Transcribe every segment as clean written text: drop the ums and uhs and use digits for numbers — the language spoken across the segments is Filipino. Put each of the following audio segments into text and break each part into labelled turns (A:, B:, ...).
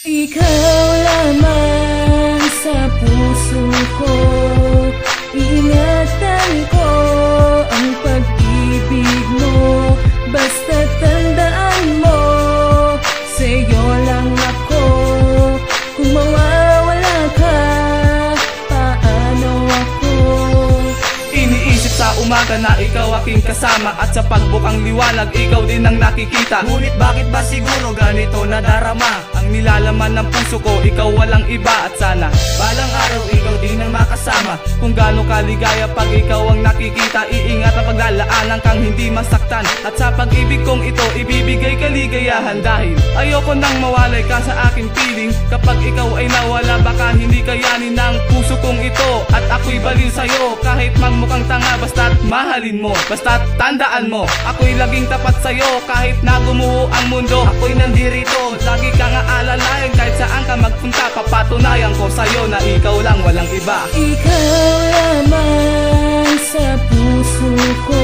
A: Ikaw lamang sa puso ko, iingatan ko ang pag-ibig mo. Basta tandaan mo, sa'yo lang ako. Kung mawawala ka, paano ako?
B: Iniisip sa umaga na ikaw aking kasama, at sa pagbukang liwanag ikaw din ang nakikita. Ngunit bakit ba siguro ganito nadarama? Ang nilalaman ng puso ko, ikaw walang iba. At sana balang araw ikaw din ang makasama. Kung gaano kaligaya pag ikaw ang nakikita, iingat ang paglalaanan kang hindi masaktan. At sa pag-ibig kong ito, ibibigay kaligayahan. Dahil ayoko nang mawalay ka sa aking piling. Kapag ikaw ay nawala, baka hindi kayanin ng puso kong ito. At ako'y baliw sa'yo, kahit magmukhang tanga. Basta't mahalin mo, basta't tandaan mo, ako'y laging tapat sa'yo. Kahit na gumuho ang mundo, ako'y nandirito. Lagi kang aalalayan, kahit saan ka magpunta. Papatunayan ko sa'yo na ikaw lang, walang iba.
A: Ikaw lamang sa puso ko,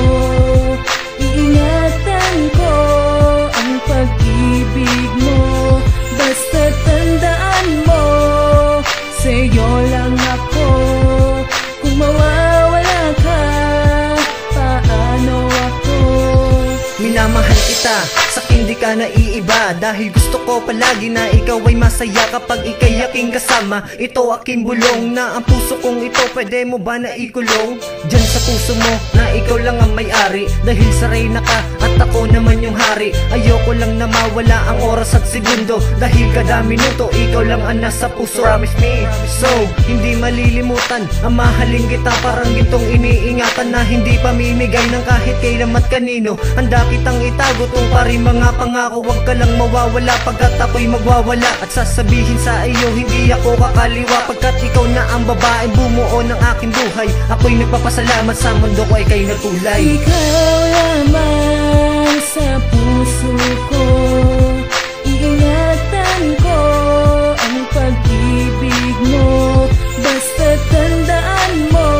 A: iingatan ko ang pag-ibig mo. Basta tandaan mo, sa'yo lang ako. Kung mawawala ka, paano ako?
C: Minamahal kita, sa hindi ka naiiba. Dahil gusto ko palagi na ikaw ay masaya kapag ika'y aking kasama. Ito aking bulong na ang puso kong ito, pwede mo ba na ikulong? Diyan sa puso mo na ikaw lang ang may-ari. Dahil sa reyna ka at ako naman yung hari. Ayoko lang na mawala ang oras at segundo. Dahil kada minuto ikaw lang ang nasa puso. Promise me, so hindi malilimutan ang mahalin kita. Parang gintong iniingatan na hindi pamimigay ng kahit kailan at kanino. Handa kitang itago tong pari mga pangako. Huwag ka lang mawawala pagkat ako'y magwawala. At sasabihin sa iyo hindi ako kakaliwa, pagkat ikaw na ang babaeng bumuo ng aking buhay. Ako'y nagpapasalamat sa mundo ko ay kay natulay.
A: Ikaw lamang sa puso ko, iingatan ko ang pag-ibig mo. Basta tandaan mo,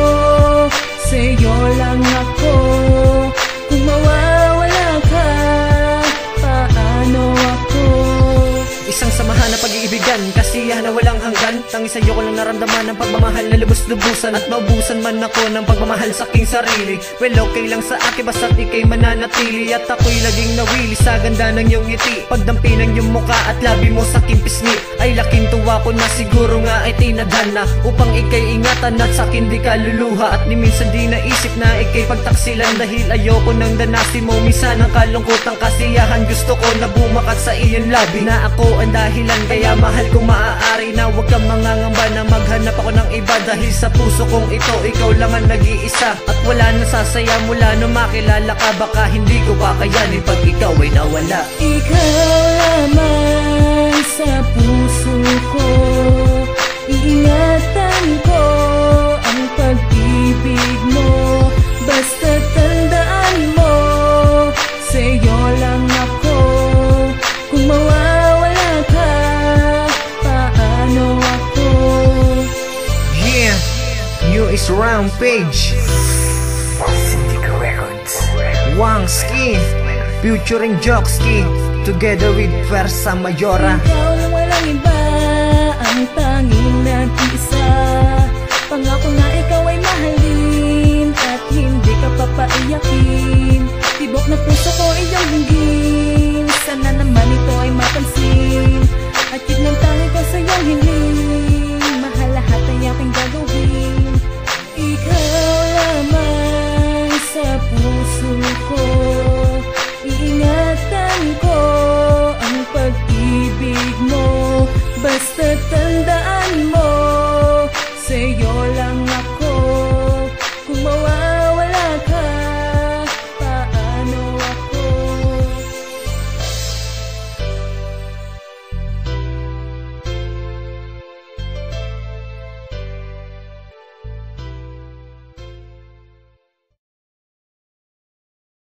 A: sa'yo lang ako. Kung mawawala ka, paano ako?
C: Isang samahan na pag-iibigan, kasiyahan na walang hanggan. Tanging sa'yo ko lang naramdaman ng pagmamahal na lubos-lubusan. At maubusan man ako ng pagmamahal sa aking sarili. Well, okay lang sa akin basta't ika'y mananatili. At ako'y laging nawili sa ganda ng iyong ngiti. Pagdampi ng iyong muka at labi mo sa aking pisngi, ay laking tuwa ko na siguro nga ay tinadhana. Upang ika'y ingatan at sa'kin di ka luluha. At ni minsan di naisip na ika'y pagtaksilan. Dahil ayoko nang danasin mo minsan ang kalungkutang kasiyahan. Gusto ko na bumakat sa iyong labi, na ako ang dahilan kaya mahal kong maaari na huwag kang mangangamba na maghanap ako ng iba. Dahil sa puso kong ito, ikaw lang ang nag-iisa. At wala nang sasaya mula nung makilala ka. Baka hindi ko pa kayanin pag ikaw ay nawala.
A: Ikaw lamang sa puso ko, iingatan ko ang pag-ibig mo. Basta tandaan mo, sa'yo lang ako. Kung mawawala ka, paano ako?
C: Yeah, new is Rampage,
D: Syndica Records.
C: Wangski, featuring Jokski, together with Versa Mayora.
A: Ikaw lang walang iba, ang tanging nag-isa. Pangako na ikaw ay mahalin at hindi ka papaiyakin.